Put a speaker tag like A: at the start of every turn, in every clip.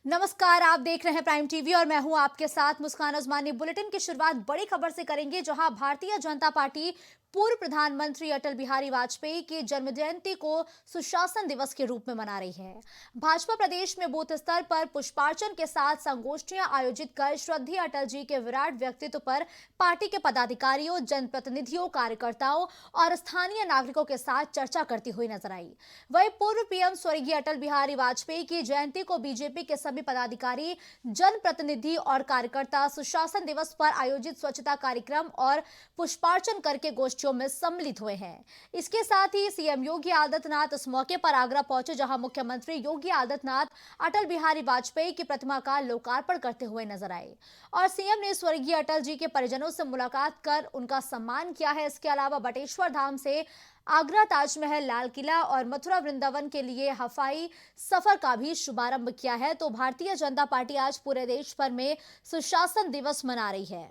A: नमस्कार, आप देख रहे हैं प्राइम टीवी और मैं हूं आपके साथ मुस्कान अजमानी। बुलेटिन की शुरुआत बड़ी खबर से करेंगे, जहां भारतीय जनता पार्टी पूर्व प्रधानमंत्री अटल बिहारी वाजपेयी की जन्म जयंती को सुशासन दिवस के रूप में मना रही है। भाजपा प्रदेश में बूथ स्तर पर पुष्पार्चन के साथ संगोष्ठियां आयोजित कर श्रद्धेय अटल जी के विराट व्यक्तित्व पर पार्टी के पदाधिकारियों, जनप्रतिनिधियों, कार्यकर्ताओं और स्थानीय नागरिकों के साथ चर्चा करती हुई नजर आई। वहीं पूर्व पीएम स्वर्गीय अटल बिहारी वाजपेयी की जयंती को बीजेपी के सभी पदाधिकारी, जनप्रतिनिधि और कार्यकर्ता सुशासन दिवस पर आयोजित स्वच्छता कार्यक्रम और पुष्पार्चन करके गोष्ठियों में सम्मिलित हुए हैं। इसके साथ ही सीएम योगी आदित्यनाथ इस मौके पर आगरा पहुंचे, जहां मुख्यमंत्री योगी आदित्यनाथ अटल बिहारी वाजपेयी की प्रतिमा का लोकार्पण करते हुए नजर आए और सीएम ने स्वर्गीय अटल जी के परिजनों से मुलाकात कर उनका सम्मान किया है। इसके अलावा बटेश्वर धाम से आगरा, ताजमहल, लाल किला और मथुरा वृंदावन के लिए हवाई सफर का भी शुभारंभ किया है। तो भारतीय जनता पार्टी आज पूरे देश भर में सुशासन दिवस मना रही है।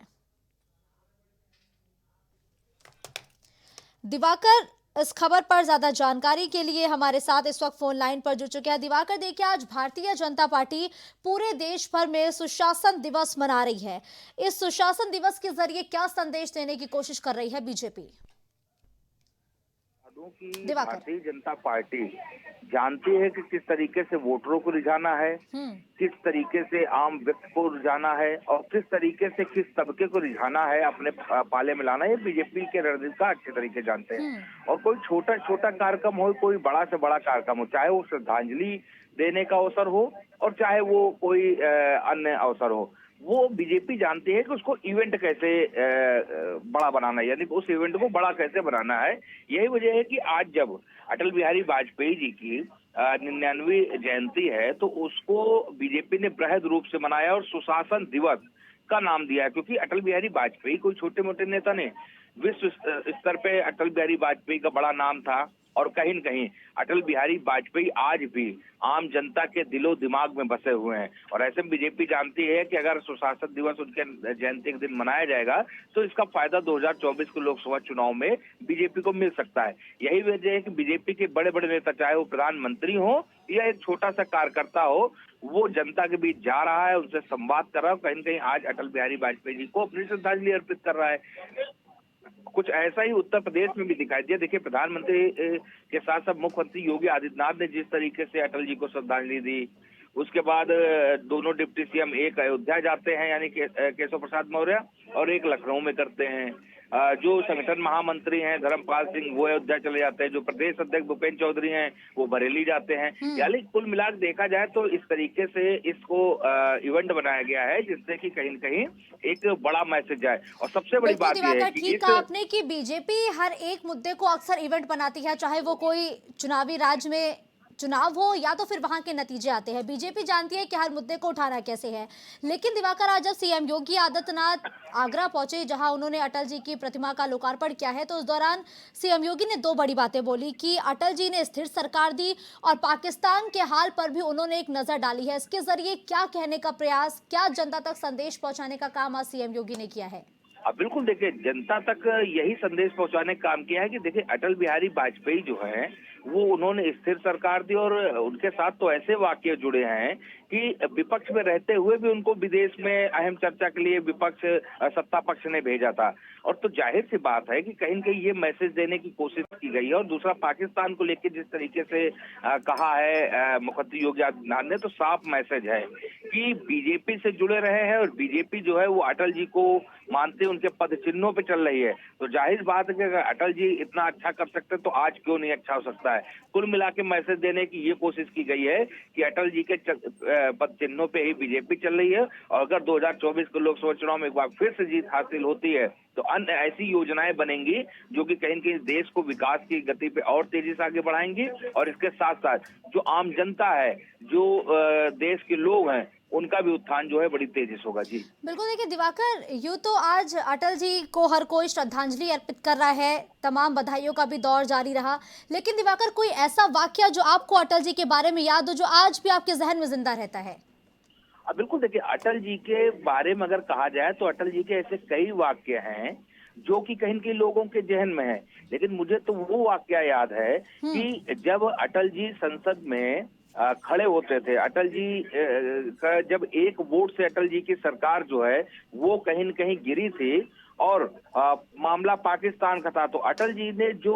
A: दिवाकर, इस खबर पर ज्यादा जानकारी के लिए हमारे साथ इस वक्त फोन लाइन पर जुड़ चुके हैं। दिवाकर, देखिए, आज भारतीय जनता पार्टी पूरे देश भर में सुशासन दिवस मना रही है। इस सुशासन दिवस के जरिए क्या संदेश देने की कोशिश कर रही है बीजेपी?
B: कि
A: दिवाकर।
B: भारतीय जनता पार्टी जानती है कि किस तरीके से वोटरों को रिझाना है, किस तरीके से आम व्यक्ति को रिझाना है और किस तरीके से किस तबके को रिझाना है, अपने पाले में लाना है। बीजेपी के रणनीति का अच्छे तरीके जानते हैं और कोई छोटा छोटा कार्यक्रम हो, कोई बड़ा से बड़ा कार्यक्रम हो, चाहे वो श्रद्धांजलि देने का अवसर हो और चाहे वो कोई अन्य अवसर हो, वो बीजेपी जानती है कि उसको इवेंट कैसे बड़ा बनाना है, यानी उस इवेंट को बड़ा कैसे बनाना है। यही वजह है कि आज जब अटल बिहारी वाजपेयी जी की 99वीं जयंती है, तो उसको बीजेपी ने बृहद रूप से मनाया और सुशासन दिवस का नाम दिया है, क्योंकि अटल बिहारी वाजपेयी कोई छोटे मोटे नेता नहीं, विश्व स्तर पे अटल बिहारी वाजपेयी का बड़ा नाम था और कहीं न कहीं अटल बिहारी वाजपेयी आज भी आम जनता के दिलो दिमाग में बसे हुए हैं। और ऐसे में बीजेपी जानती है कि अगर सुशासन दिवस उनके जयंती के दिन मनाया जाएगा तो इसका फायदा 2024 के लोकसभा चुनाव में बीजेपी को मिल सकता है। यही वजह है कि बीजेपी के बड़े बड़े नेता, चाहे वो प्रधानमंत्री हो या एक छोटा सा कार्यकर्ता हो, वो जनता के बीच जा रहा है, उनसे संवाद कर रहा है, कहीं न कहीं आज अटल बिहारी वाजपेयी जी को अपनी श्रद्धांजलि अर्पित कर रहा है। कुछ ऐसा ही उत्तर प्रदेश में भी दिखाई दिया। देखिए, प्रधानमंत्री के साथ साथ मुख्यमंत्री योगी आदित्यनाथ ने जिस तरीके से अटल जी को श्रद्धांजलि दी, उसके बाद दोनों डिप्टी सीएम, एक अयोध्या जाते हैं यानी केशव प्रसाद मौर्य, और एक लखनऊ में करते हैं। जो संगठन महामंत्री हैं धर्मपाल सिंह, वो अयोध्या चले जाते हैं। जो प्रदेश अध्यक्ष भूपेंद्र चौधरी हैं, वो बरेली जाते हैं। यानी कुल मिलाकर देखा जाए तो इस तरीके से इसको इवेंट बनाया गया है, जिससे कि कहीं न कहीं एक बड़ा मैसेज जाए। और सबसे बड़ी
A: बिल्कुल
B: बात यह है
A: दिवाकर,
B: कि
A: ठीक
B: इस
A: कहा आपने कि बीजेपी हर एक मुद्दे को अक्सर इवेंट बनाती है, चाहे वो कोई चुनावी राज्य में चुनाव हो या तो फिर वहां के नतीजे आते हैं। बीजेपी जानती है कि हर मुद्दे को उठाना कैसे है। लेकिन दिवाकर, आज जब सीएम योगी आदित्यनाथ आगरा पहुंचे, जहां उन्होंने अटल जी की प्रतिमा का लोकार्पण किया है, तो उस दौरान सीएम योगी ने दो बड़ी बातें बोली कि अटल जी ने स्थिर सरकार दी और पाकिस्तान के हाल पर भी उन्होंने एक नजर डाली है। इसके जरिए क्या कहने का प्रयास, क्या जनता तक संदेश पहुंचाने का काम आज सीएम योगी ने किया है?
B: अब बिल्कुल देखिए, जनता तक यही संदेश पहुंचाने का काम किया है कि देखिए, अटल बिहारी वाजपेयी जो है वो उन्होंने स्थिर सरकार दी और उनके साथ तो ऐसे वाकये जुड़े हैं कि विपक्ष में रहते हुए भी उनको विदेश में अहम चर्चा के लिए विपक्ष सत्ता पक्ष ने भेजा था। और तो जाहिर सी बात है कि कहीं न कहीं ये मैसेज देने की कोशिश की गई है। और दूसरा, पाकिस्तान को लेकर जिस तरीके से कहा है मुख्यमंत्री योगी आदित्यनाथ ने, तो साफ मैसेज है कि बीजेपी से जुड़े रहे हैं और बीजेपी जो है वो अटल जी को मानते उनके पद चिन्हों पे चल रही है। तो जाहिर बात है कि अगर अटल जी इतना अच्छा कर सकते हैं तो आज क्यों नहीं अच्छा हो सकता है। कुल मिला के मैसेज देने की ये कोशिश की गई है कि अटल जी के पद चिन्हों पे ही बीजेपी चल रही है और अगर 2024 के लोकसभा चुनाव में एक बार फिर से जीत हासिल होती है तो अन्य ऐसी योजनाएं बनेंगी जो कि कहीं न कहीं देश को विकास की गति पे और तेजी से आगे बढ़ाएंगी। और इसके साथ साथ जो आम जनता है, जो देश के लोग हैं, उनका भी उत्थान जो है बड़ी तेजी से होगा। जी
A: बिल्कुल, देखिए दिवाकर, यूं तो आज अटल जी को हर कोई श्रद्धांजलि अर्पित कर रहा है, तमाम बधाइयों का भी दौर जारी रहा। लेकिन दिवाकर, कोई ऐसा वाकया जो आपको अटल जी के बारे में याद हो, जो आज भी आपके जहन में जिंदा रहता है?
B: अब बिल्कुल देखिए, अटल जी के बारे में अगर कहा जाए तो अटल जी के ऐसे कई वाक्य हैं जो कि कहीं न कहीं लोगों के जहन में है। लेकिन मुझे तो वो वाकया याद है कि जब अटल जी संसद में खड़े होते थे। अटल जी का जब एक वोट से अटल जी की सरकार जो है वो कहीं न कहीं गिरी थी और मामला पाकिस्तान का था, तो अटल जी ने जो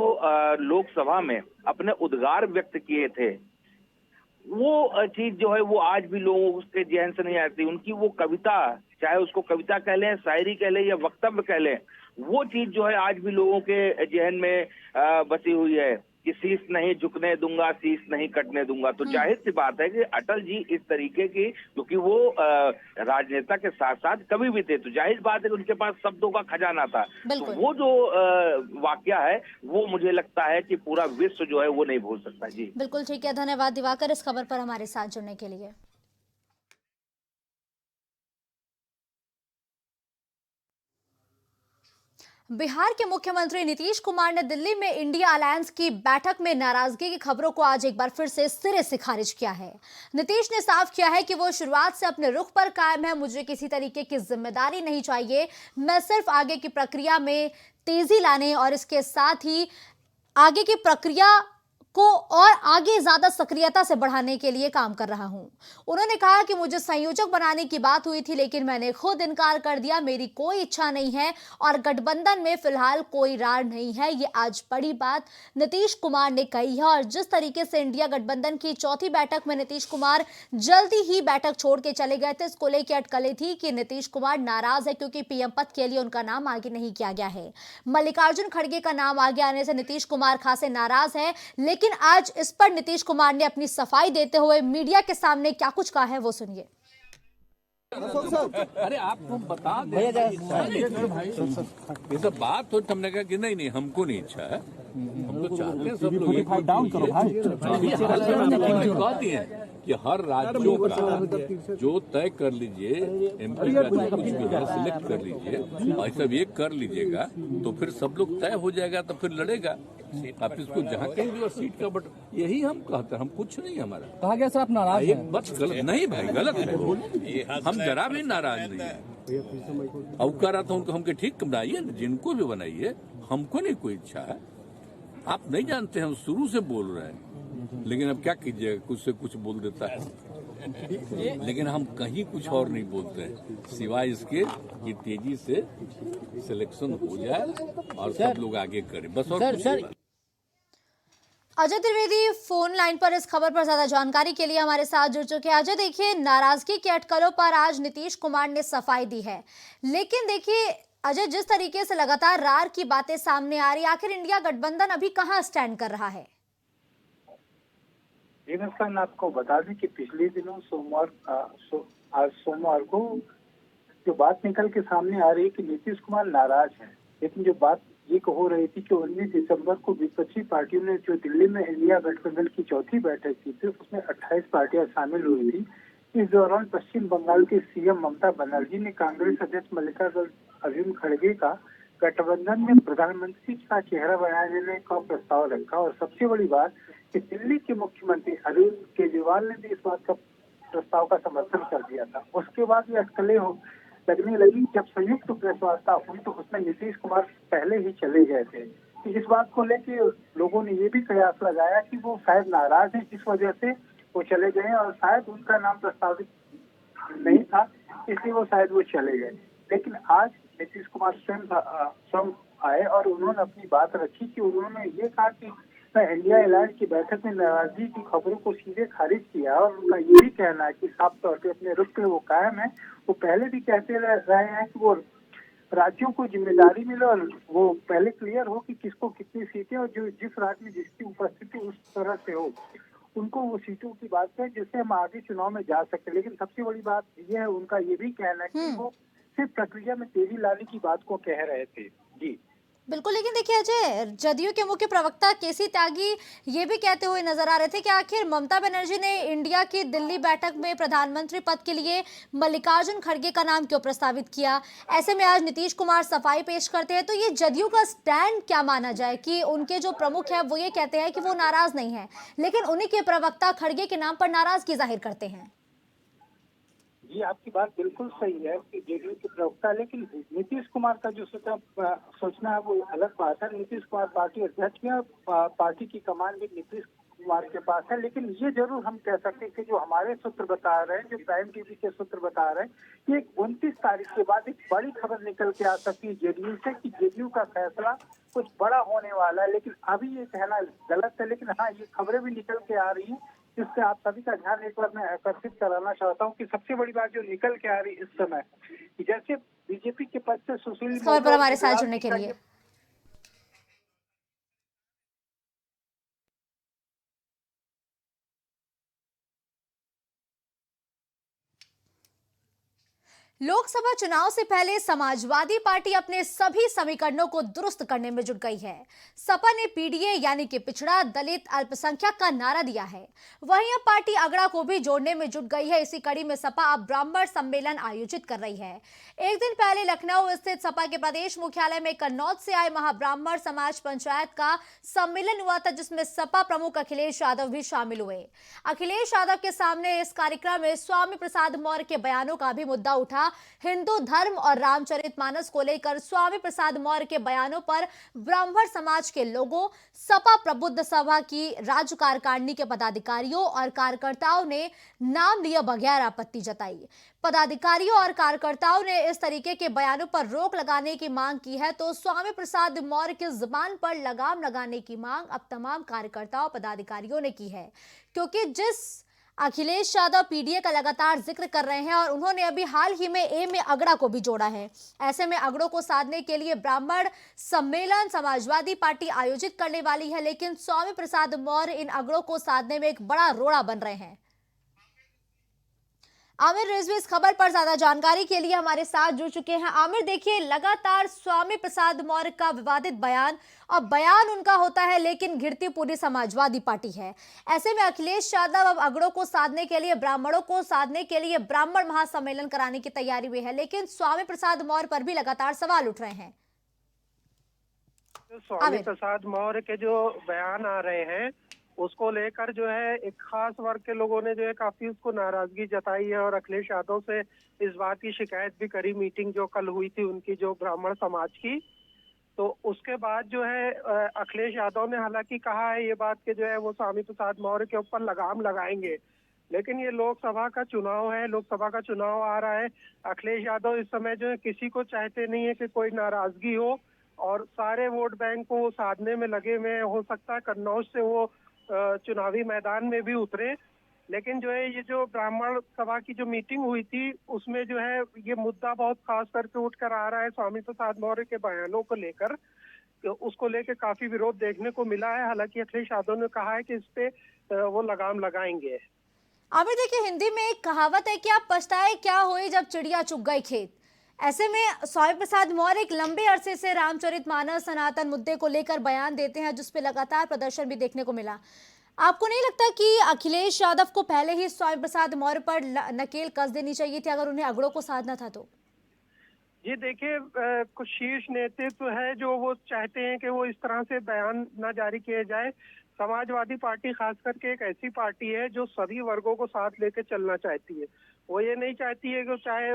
B: लोकसभा में अपने उद्गार व्यक्त किए थे, वो चीज जो है वो आज भी लोगों के जहन से नहीं आती। उनकी वो कविता, चाहे उसको कविता कह लें, शायरी कह लें या वक्तव्य कह लें, वो चीज जो है आज भी लोगों के जहन में बसी हुई है कि शीश नहीं झुकने दूंगा, शीश नहीं कटने दूंगा। तो जाहिर सी बात है कि अटल जी इस तरीके की, क्योंकि वो राजनेता के साथ साथ कवि भी थे, तो जाहिर बात है कि उनके पास शब्दों का खजाना था। तो
A: बिल्कुल।
B: वो जो वाकया है वो मुझे लगता है कि पूरा विश्व जो है वो नहीं भूल सकता। जी
A: बिल्कुल ठीक है, धन्यवाद दिवाकर इस खबर पर हमारे साथ जुड़ने के लिए। बिहार के मुख्यमंत्री नीतीश कुमार ने दिल्ली में इंडिया अलायंस की बैठक में नाराजगी की खबरों को आज एक बार फिर से सिरे से खारिज किया है। नीतीश ने साफ किया है कि वो शुरुआत से अपने रुख पर कायम है। मुझे किसी तरीके की जिम्मेदारी नहीं चाहिए, मैं सिर्फ आगे की प्रक्रिया में तेजी लाने और इसके साथ ही आगे की प्रक्रिया को और आगे ज्यादा सक्रियता से बढ़ाने के लिए काम कर रहा हूं। उन्होंने कहा कि मुझे संयोजक बनाने की बात हुई थी, लेकिन मैंने खुद इनकार कर दिया। मेरी कोई इच्छा नहीं है और गठबंधन में फिलहाल कोई रार नहीं है। ये आज बड़ी बात नीतीश कुमार ने कही है। और जिस तरीके से इंडिया गठबंधन की चौथी बैठक में नीतीश कुमार जल्दी ही बैठक छोड़ के चले गए थे, इसको लेकर अटकलें थी कि नीतीश कुमार नाराज है क्योंकि पीएम पद के लिए उनका नाम आगे नहीं किया गया है। मल्लिकार्जुन खड़गे का नाम आगे आने से नीतीश कुमार खासे नाराज है, लेकिन आज इस पर नीतीश कुमार ने अपनी सफाई देते हुए मीडिया के सामने क्या कुछ कहा है वो सुनिए।
C: अरे आपको बता दें ये सब बात तो हमने कहा कि नहीं हमको नहीं इच्छा है, हम तो चाहते हैं सब लोग डाउन करो भाई। बात ये है कि हर राज्यों का जो तय कर लीजिए, एमपी का जो कुछ भी है सिलेक्ट कर लीजिए और सब ये कर लीजिएगा तो फिर सब लोग तय हो जाएगा, तो फिर लड़ेगा आप इसको जहाँ कहीं भी और सीट का। बट यही हम कहते हैं, हम कुछ नहीं हमारा
D: कहा गया सर आप नाराज हैं।
C: एक बस गलत नहीं भाई, गलत है, हम जरा भी नाराज नहीं है। अवकारा तो उनको हमके ठीक बनाइए, जिनको भी बनाइए, हमको नहीं कोई इच्छा है। आप नहीं जानते हम शुरू से बोल रहे हैं, लेकिन अब क्या कीजिएगा, कुछ से कुछ बोल देता है। लेकिन हम कहीं कुछ और नहीं बोलते हैं सिवाय इसके कि तेजी से सिलेक्शन हो जाए और सब लोग आगे करें, बस। और
A: अजय त्रिवेदी फोन लाइन पर इस खबर पर ज्यादा जानकारी के लिए हमारे साथ जुड़ चुके हैं। अजय, देखिए, नाराजगी के अटकलों पर आज नीतीश कुमार ने सफाई दी है, लेकिन देखिए अजय, जिस तरीके से लगातार रार की बातें सामने आ रही, आखिर इंडिया गठबंधन अभी कहां स्टैंड कर रहा है?
E: जी मैं आपको बता दें कि पिछले दिनों आज सोमवार को जो बात निकल के सामने आ रही है कि नीतीश कुमार नाराज है, लेकिन जो बात ये हो रही थी कि 19 दिसंबर को विपक्षी पार्टियों ने जो दिल्ली में इंडिया गठबंधन की चौथी बैठक की थी, उसमें 28 पार्टियां शामिल हुई थी। इस दौरान पश्चिम बंगाल के सीएम ममता बनर्जी ने कांग्रेस अध्यक्ष मल्लिकार्जुन खड़गे का गठबंधन में प्रधानमंत्री का चेहरा बनाने का प्रस्ताव रखा। और सबसे बड़ी बात कि दिल्ली के मुख्यमंत्री अरविंद केजरीवाल ने भी इस बात का प्रस्ताव का समर्थन कर दिया था। उसके बाद ये अटकलें लगने लगी। जब संयुक्त प्रेस वार्ता हुई तो उसमें नीतीश कुमार पहले ही चले गए थे। इस बात को लेकर लोगों ने ये भी कयास लगाया कि वो शायद नाराज हैं, इस वजह से वो चले गए और शायद उनका नाम प्रस्तावित नहीं था, इसलिए वो शायद वो चले गए। लेकिन आज नीतीश कुमार स्वयं आए और उन्होंने अपनी बात रखी कि उन्होंने ये कहा कि इंडिया अलायंस की बैठक में नाराजगी की खबरों को सीधे खारिज किया और उनका ये भी कहना है कि साफ तौर पे अपने रुख पे वो कायम है। वो पहले भी कहते रहे हैं कि वो राज्यों को जिम्मेदारी मिले और वो पहले क्लियर हो कि किसको कितनी सीटें और जो जिस राज्य में जिसकी उपस्थिति उस तरह से हो, उनको वो सीटों की बात करें जिससे हम आगे चुनाव में जा सकते। लेकिन सबसे बड़ी बात ये है, उनका ये भी कहना है कि वो सिर्फ प्रक्रिया में तेजी लाने की बात को कह रहे थे। जी
A: बिल्कुल, लेकिन देखिए अजय, जदयू के मुख्य प्रवक्ता केसी त्यागी ये भी कहते हुए नजर आ रहे थे कि आखिर ममता बनर्जी ने इंडिया की दिल्ली बैठक में प्रधानमंत्री पद के लिए मल्लिकार्जुन खड़गे का नाम क्यों प्रस्तावित किया। ऐसे में आज नीतीश कुमार सफाई पेश करते हैं, तो ये जदयू का स्टैंड क्या माना जाए कि उनके जो प्रमुख है वो ये कहते हैं कि वो नाराज नहीं है, लेकिन उन्हीं के प्रवक्ता खड़गे के नाम पर नाराजगी जाहिर करते हैं।
E: जी आपकी बात बिल्कुल सही है कि जेडीयू के प्रवक्ता, लेकिन नीतीश कुमार का जो सोचना है वो अलग बात है। नीतीश कुमार पार्टी अध्यक्ष है, पार्टी की कमान भी नीतीश कुमार के पास है। लेकिन ये जरूर हम कह सकते हैं कि जो हमारे सूत्र बता रहे हैं, जो प्राइम टीवी के सूत्र बता रहे हैं, कि 29 तारीख के बाद एक बड़ी खबर निकल के आ सकती है जेडीयू से कि जेडीयू का फैसला कुछ बड़ा होने वाला है। लेकिन अभी ये कहना गलत है। लेकिन हाँ, ये खबरें भी निकल के आ रही हैं, जिससे आप सभी का ध्यान एक बार मैं आकर्षित कराना चाहता हूँ कि सबसे बड़ी बात जो निकल के आ रही है इस समय, कि जैसे बीजेपी के पद से सुशील
A: खबर पर हमारे साथ जुड़ने के लिए लोकसभा चुनाव से पहले समाजवादी पार्टी अपने सभी समीकरणों को दुरुस्त करने में जुट गई है। सपा ने पीडीए यानी कि पिछड़ा, दलित, अल्पसंख्यक का नारा दिया है। वहीं अब पार्टी अगड़ा को भी जोड़ने में जुट गई है। इसी कड़ी में सपा अब ब्राह्मण सम्मेलन आयोजित कर रही है। एक दिन पहले लखनऊ स्थित सपा के प्रदेश मुख्यालय में कन्नौज से आए महाब्राह्मण समाज पंचायत का सम्मेलन हुआ था, जिसमें सपा प्रमुख अखिलेश यादव भी शामिल हुए। अखिलेश यादव के सामने इस कार्यक्रम में स्वामी प्रसाद मौर्य के बयानों का भी मुद्दा उठा। हिंदू धर्म और रामचरितमानस को लेकर स्वामी प्रसाद मौर्य के बयानों पर ब्राह्मण समाज के लोगों, सपा प्रबुद्ध सभा की राज्य कार्यकारिणी के पदाधिकारियों और कार्यकर्ताओं ने नाम लिए बगैर आपत्ति जताई। पदाधिकारियों और कार्यकर्ताओं ने इस तरीके के बयानों पर रोक लगाने की मांग की है, तो स्वामी प्रसाद मौर्य की जुबान पर लगाम लगाने की मांग अब तमाम कार्यकर्ताओं पदाधिकारियों ने की है, क्योंकि जिस अखिलेश यादव पीडीए का लगातार जिक्र कर रहे हैं और उन्होंने अभी हाल ही में ए में अगड़ा को भी जोड़ा है। ऐसे में अगड़ों को साधने के लिए ब्राह्मण सम्मेलन समाजवादी पार्टी आयोजित करने वाली है, लेकिन स्वामी प्रसाद मौर्य इन अगड़ों को साधने में एक बड़ा रोड़ा बन रहे हैं। आमिर रिजवी इस खबर पर ज्यादा जानकारी के लिए हमारे साथ जुड़ चुके हैं। आमिर, देखिए, लगातार स्वामी प्रसाद मौर्य का विवादित बयान, और बयान उनका होता है लेकिन घिरती पूरी समाजवादी पार्टी है। ऐसे में अखिलेश यादव अब अगड़ों को साधने के लिए, ब्राह्मणों को साधने के लिए ब्राह्मण महासम्मेलन कराने की तैयारी में है, लेकिन स्वामी प्रसाद मौर्य पर भी लगातार सवाल उठ रहे हैं।
D: स्वामी प्रसाद मौर्य के जो बयान आ रहे हैं उसको लेकर जो है एक खास वर्ग के लोगों ने जो है काफी उसको नाराजगी जताई है और अखिलेश यादव से इस बात की शिकायत भी करी। मीटिंग जो कल हुई थी उनकी, जो ब्राह्मण समाज की, तो उसके बाद जो है अखिलेश यादव ने हालांकि कहा है ये बात कि जो है वो स्वामी प्रसाद मौर्य के ऊपर लगाम लगाएंगे। लेकिन ये लोकसभा का चुनाव है, लोकसभा का चुनाव आ रहा है। अखिलेश यादव इस समय जो है किसी को चाहते नहीं है कि कोई नाराजगी हो, और सारे वोट बैंक को साधने में लगे हुए। हो सकता है कन्नौज से वो चुनावी मैदान में भी उतरे। लेकिन जो है ये जो ब्राह्मण सभा की जो मीटिंग हुई थी उसमें जो है ये मुद्दा बहुत खास करके उठकर आ रहा है स्वामी प्रसाद मौर्य के बयानों को लेकर। तो उसको लेकर काफी विरोध देखने को मिला है। हालांकि अखिलेश यादव ने कहा है कि इस पे वो लगाम लगाएंगे।
A: आमिर, देखिए, हिंदी में एक कहावत है कि आप पछताए क्या हुए जब चिड़िया चुग गई खेत। ऐसे में स्वामी प्रसाद मौर्य एक लंबे अरसे से रामचरितमानस सनातन मुद्दे को लेकर बयान देते हैं, जिस पे लगातार प्रदर्शन भी देखने को मिला। आपको नहीं लगता कि अखिलेश यादव को पहले ही स्वामी प्रसाद मौर्य पर नकेल कस देनी चाहिए थी अगर उन्हें अगड़ों को साधना था तो?
D: ये देखिए, कुछ शीर्ष नेतृत्व है जो वो चाहते हैं कि वो इस तरह से बयान न जारी किए जाए। समाजवादी पार्टी खास करके एक ऐसी पार्टी है जो सभी वर्गों को साथ लेकर चलना चाहती है। वो ये नहीं चाहती है कि चाहे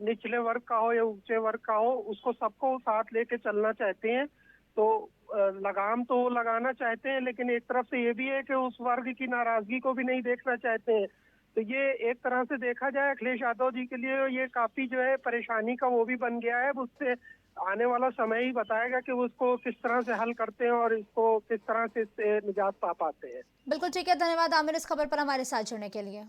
D: निचले वर्ग का हो या ऊंचे वर्ग का हो, उसको सबको साथ लेके चलना चाहते हैं। तो लगाम तो वो लगाना चाहते हैं, लेकिन एक तरफ से ये भी है कि उस वर्ग की नाराजगी को भी नहीं देखना चाहते हैं। तो ये एक तरह से देखा जाए अखिलेश यादव जी के लिए ये काफी जो है परेशानी का वो भी बन गया है। उससे आने वाला समय ही बताएगा कि वो उसको किस तरह से हल करते हैं और इसको किस तरह से इससे निजात पा पाते हैं।
A: बिल्कुल ठीक है, धन्यवाद आमिर इस खबर पर हमारे साथ जुड़ने के लिए।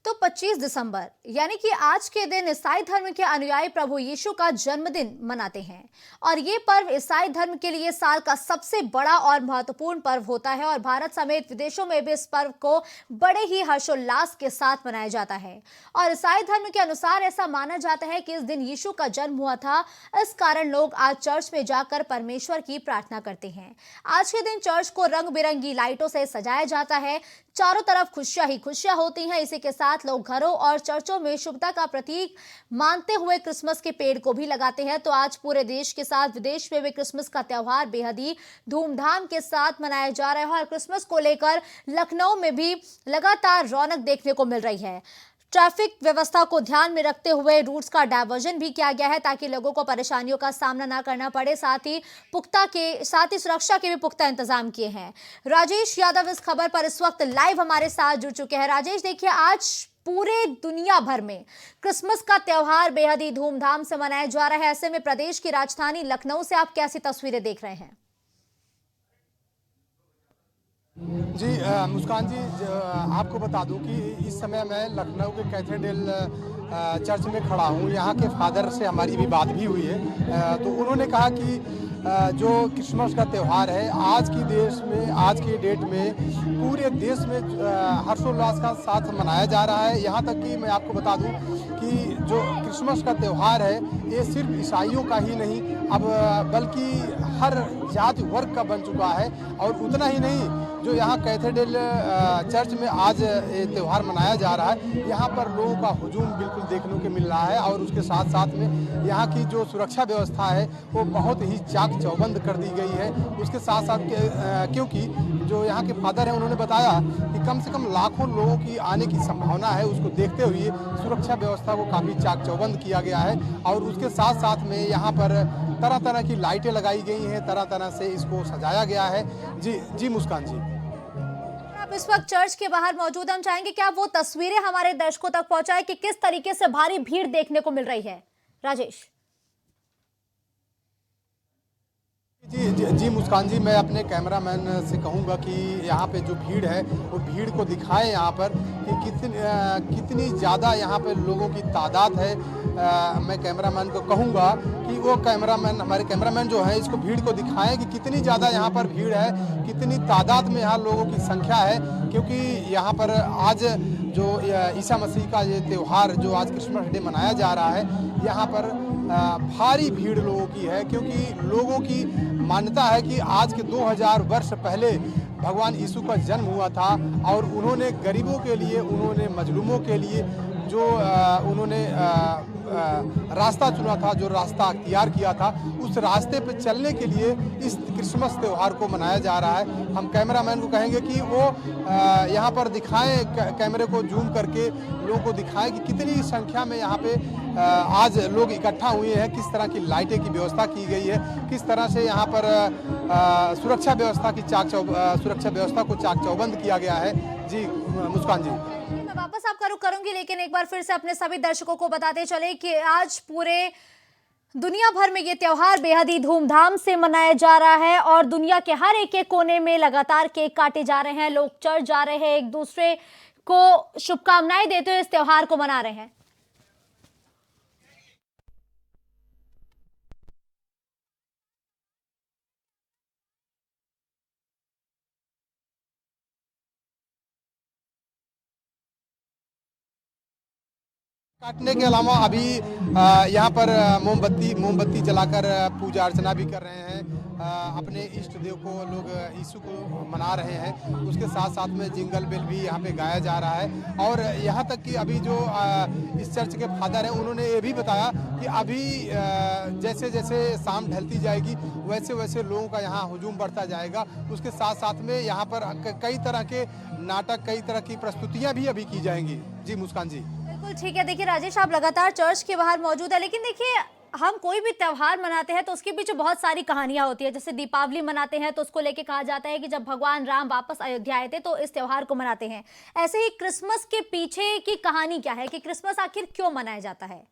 A: तो 25 दिसंबर यानी कि आज के दिन ईसाई धर्म के अनुयायी प्रभु यीशु का जन्मदिन मनाते हैं, और ये पर्व ईसाई धर्म के लिए साल का सबसे बड़ा और महत्वपूर्ण पर्व होता है। और भारत समेत विदेशों में भी इस पर्व को बड़े ही हर्षोल्लास के साथ मनाया जाता है। और ईसाई धर्म के अनुसार ऐसा माना जाता है कि इस दिन यीशु का जन्म हुआ था। इस कारण लोग आज चर्च में जाकर परमेश्वर की प्रार्थना करते हैं। आज के दिन चर्च को रंग बिरंगी लाइटों से सजाया जाता है। चारों तरफ खुशियां ही खुशियां होती हैं। इसी के साथ लोग घरों और चर्चों में शुभता का प्रतीक मानते हुए क्रिसमस के पेड़ को भी लगाते हैं। तो आज पूरे देश के साथ विदेश में भी क्रिसमस का त्योहार बेहद ही धूमधाम के साथ मनाया जा रहा है। और क्रिसमस को लेकर लखनऊ में भी लगातार रौनक देखने को मिल रही है। ट्रैफिक व्यवस्था को ध्यान में रखते हुए रूट्स का डायवर्जन भी किया गया है ताकि लोगों को परेशानियों का सामना ना करना पड़े। साथ ही सुरक्षा के भी पुख्ता इंतजाम किए हैं। राजेश यादव इस खबर पर इस वक्त लाइव हमारे साथ जुड़ चुके हैं। राजेश, देखिए, आज पूरे दुनिया भर में क्रिसमस का त्योहार बेहद ही धूमधाम से मनाया जा रहा है। ऐसे में प्रदेश की राजधानी लखनऊ से आप कैसी तस्वीरें देख रहे हैं?
F: जी मुस्कान जी, आपको बता दूं कि इस समय मैं लखनऊ के कैथेड्रल चर्च में खड़ा हूं। यहाँ के फादर से हमारी भी बात भी हुई है। तो उन्होंने कहा कि जो क्रिसमस का त्यौहार है आज की डेट में पूरे देश में हर्षोल्लास का साथ मनाया जा रहा है। यहाँ तक कि मैं आपको बता दूं कि जो क्रिसमस का त्यौहार है ये सिर्फ ईसाइयों का ही नहीं अब बल्कि हर जाति वर्ग का बन चुका है। और उतना ही नहीं, जो यहाँ कैथेड्रल चर्च में आज ये त्यौहार मनाया जा रहा है, यहाँ पर लोगों का हुजूम बिल्कुल देखने को मिल रहा है। और उसके साथ साथ में यहाँ की जो सुरक्षा व्यवस्था है वो बहुत ही चाक चौबंद कर दी गई है। उसके साथ साथ क्योंकि जो यहाँ के फादर हैं उन्होंने बताया कि कम से कम लाखों लोगों की आने की संभावना है। उसको देखते हुए सुरक्षा व्यवस्था को काफ़ी चाक चौबंद किया गया है। और उसके साथ साथ में यहाँ पर तरह तरह की लाइटें लगाई गई हैं, तरह तरह से इसको सजाया गया है। जी मुस्कान जी,
A: आप इस वक्त चर्च के बाहर मौजूद, हम चाहेंगे कि आप वो तस्वीरें हमारे दर्शकों तक पहुंचाएं कि किस तरीके से भारी भीड़ देखने को मिल रही है। राजेश
F: जी मुस्कान जी, मैं अपने कैमरामैन से कहूँगा कि यहाँ पे जो भीड़ है वो भीड़ को दिखाएं यहाँ पर कि कितनी ज़्यादा यहाँ पे लोगों की तादाद है। मैं कैमरामैन को कहूँगा कि वो हमारे कैमरामैन जो है इसको भीड़ को दिखाएं कि कितनी ज़्यादा यहाँ पर भीड़ है, कितनी तादाद में यहाँ लोगों की संख्या है। क्योंकि यहाँ पर आज जो ईसा मसीह का ये त्यौहार जो आज क्रिसमस डे मनाया जा रहा है, यहाँ पर भारी भीड़ लोगों की है। क्योंकि लोगों की मान्यता है कि आज के 2000 वर्ष पहले भगवान यीशु का जन्म हुआ था और उन्होंने गरीबों के लिए, उन्होंने मजलूमों के लिए जो उन्होंने रास्ता चुना था, जो रास्ता अख्तियार किया था, उस रास्ते पे चलने के लिए इस क्रिसमस त्यौहार को मनाया जा रहा है। हम कैमरामैन को कहेंगे कि वो यहाँ पर दिखाएं, कैमरे को जूम करके लोगों को दिखाएं कि कितनी संख्या में यहाँ पे आज लोग इकट्ठा हुए हैं, किस तरह की लाइटें की व्यवस्था की गई है, किस तरह से यहाँ पर सुरक्षा व्यवस्था को चाक चौबंद किया गया है। जी मुस्कान जी,
A: मैं वापस आपका रुख करूंगी, लेकिन एक बार फिर से अपने सभी दर्शकों को बताते चले कि आज पूरे दुनिया भर में ये त्योहार बेहद ही धूमधाम से मनाया जा रहा है और दुनिया के हर एक कोने में लगातार केक काटे जा रहे हैं, लोग चर्च जा रहे हैं, एक दूसरे को शुभकामनाएं देते हुए इस त्योहार को मना रहे हैं।
F: काटने के अलावा अभी यहाँ पर मोमबत्ती जलाकर पूजा अर्चना भी कर रहे हैं। अपने इष्ट देव को लोग यीशु को मना रहे हैं। उसके साथ साथ में जिंगल बेल भी यहाँ पे गाया जा रहा है। और यहाँ तक कि अभी जो इस चर्च के फादर हैं उन्होंने ये भी बताया कि अभी जैसे जैसे शाम ढलती जाएगी वैसे वैसे लोगों का यहाँ हुजूम बढ़ता जाएगा। उसके साथ साथ में यहाँ पर कई तरह के नाटक, कई तरह की प्रस्तुतियाँ भी अभी की जाएंगी। जी मुस्कान जी,
A: बिल्कुल ठीक है। देखिए राजेश, आप लगातार चर्च के बाहर मौजूद है, लेकिन देखिए हम कोई भी त्योहार मनाते हैं तो उसके पीछे बहुत सारी कहानियां होती है। जैसे दीपावली मनाते हैं तो उसको लेके कहा जाता है कि जब भगवान राम वापस अयोध्या आए थे तो इस त्योहार को मनाते हैं। ऐसे ही क्रिसमस के पीछे की कहानी क्या है कि क्रिसमस आखिर क्यों मनाया जाता है?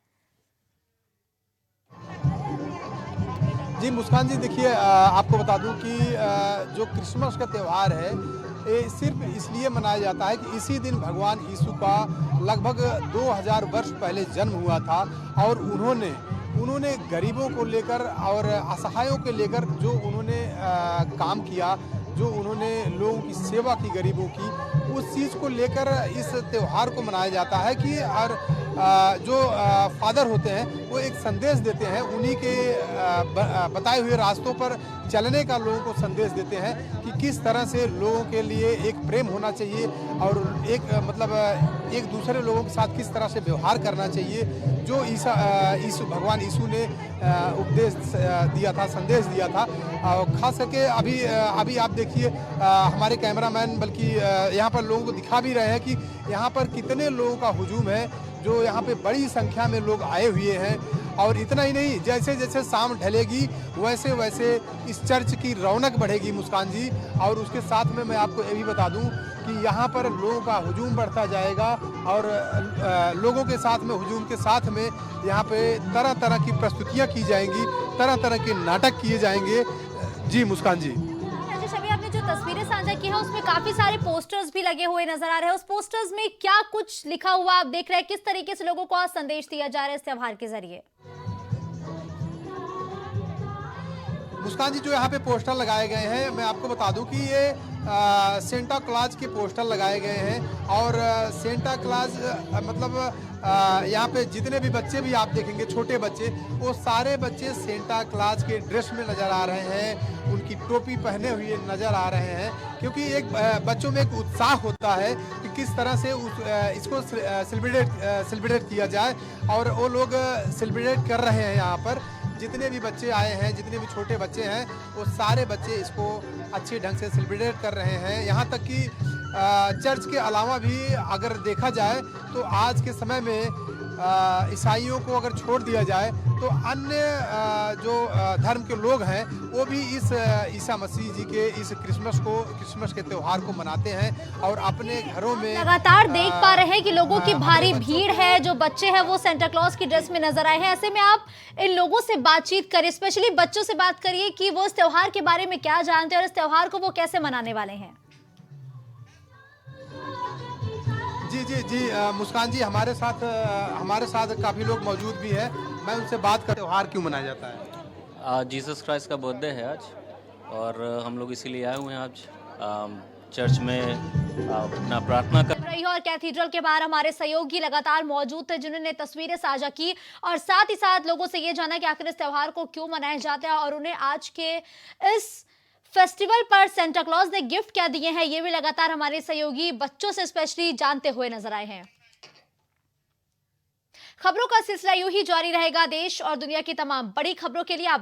F: जी मुस्कान जी, देखिए आपको बता दूं कि जो क्रिसमस का त्यौहार है ये सिर्फ इसलिए मनाया जाता है कि इसी दिन भगवान यीशु का लगभग 2000 वर्ष पहले जन्म हुआ था। और उन्होंने गरीबों को लेकर और असहायों के लेकर जो उन्होंने काम किया, जो उन्होंने लोगों की सेवा की गरीबों की, उस चीज़ को लेकर इस त्यौहार को मनाया जाता है कि और जो फादर होते हैं वो एक संदेश देते हैं, उन्हीं के बताए हुए रास्तों पर चलने का लोगों को संदेश देते हैं कि किस तरह से लोगों के लिए एक प्रेम होना चाहिए और एक एक दूसरे लोगों के साथ किस तरह से व्यवहार करना चाहिए, जो भगवान यीशु ने उपदेश दिया था, संदेश दिया था। खास करके अभी आप देखिए, हमारे कैमरामैन बल्कि यहाँ पर लोगों को दिखा भी रहे हैं कि यहाँ पर कितने लोगों का हुजूम है, जो यहाँ पे बड़ी संख्या में लोग आए हुए हैं। और इतना ही नहीं, जैसे जैसे शाम ढलेगी वैसे वैसे इस चर्च की रौनक बढ़ेगी मुस्कान जी। और उसके साथ में मैं आपको ये भी बता दूं कि यहाँ पर लोगों का हुजूम बढ़ता जाएगा और लोगों के साथ में, हुजूम के साथ में यहाँ पे तरह तरह की प्रस्तुतियाँ की जाएंगी, तरह तरह के नाटक किए जाएंगे। जी मुस्कान जी।
A: अभी आपने जो तस्वीरें साझा की है उसमें काफी सारे पोस्टर्स भी लगे हुए नजर आ रहे हैं। उस पोस्टर्स में क्या कुछ लिखा हुआ आप देख रहे हैं? किस तरीके से लोगों को आज संदेश दिया जा रहा है इस त्योहार के जरिए?
F: मुस्कान जी, जो यहाँ पे पोस्टर लगाए गए हैं, मैं आपको बता दूं कि ये सेंटा क्लॉज के पोस्टर लगाए गए हैं। और सेंटा क्लॉज यहाँ पे जितने भी बच्चे भी आप देखेंगे, छोटे बच्चे, वो सारे बच्चे सेंटा क्लॉज के ड्रेस में नज़र आ रहे हैं, उनकी टोपी पहने हुए नज़र आ रहे हैं। क्योंकि एक बच्चों में एक उत्साह होता है कि किस तरह से इसको सेलिब्रेट किया जाए, और वो लोग सेलिब्रेट कर रहे हैं। यहाँ पर जितने भी बच्चे आए हैं, जितने भी छोटे बच्चे हैं, वो सारे बच्चे इसको अच्छे ढंग से सेलिब्रेट कर रहे हैं। यहाँ तक कि चर्च के अलावा भी अगर देखा जाए तो आज के समय में ईसाइयों को अगर छोड़ दिया जाए तो अन्य जो धर्म के लोग हैं वो भी इस ईसा मसीह जी के इस क्रिसमस के त्योहार को मनाते हैं और अपने घरों में
A: लगातार देख पा रहे हैं कि लोगों की भारी भीड़ है। जो बच्चे हैं वो सेंटा क्लॉज की ड्रेस में नजर आए हैं। ऐसे में आप इन लोगों से बातचीत करिए, स्पेशली बच्चों से बात करिए कि वो इस त्योहार के बारे में क्या जानते हैं और इस त्योहार को वो कैसे मनाने वाले हैं।
F: जी मुस्कान जी, हमारे साथ काफ़ी लोग मौजूद भी है। मैं उनसे बात कर, त्योहार क्यों मनाया जाता है?
G: जीसस क्राइस्ट का बर्थडे है आज, और हम लोग इसीलिए आए हुए हैं आज चर्च में अपना प्रार्थना कर
A: रही है। और कैथीड्रल के बाहर हमारे सहयोगी लगातार मौजूद थे जिन्होंने तस्वीरें साझा की और साथ ही साथ लोगों से ये जाना कि आखिर इस त्योहार को क्यों मनाया जाता है और उन्हें आज के इस फेस्टिवल पर सेंटा क्लॉज ने गिफ्ट क्या दिए हैं, ये भी लगातार हमारे सहयोगी बच्चों से स्पेशली जानते हुए नजर आए हैं। खबरों का सिलसिला यूं ही जारी रहेगा। देश और दुनिया की तमाम बड़ी खबरों के लिए आप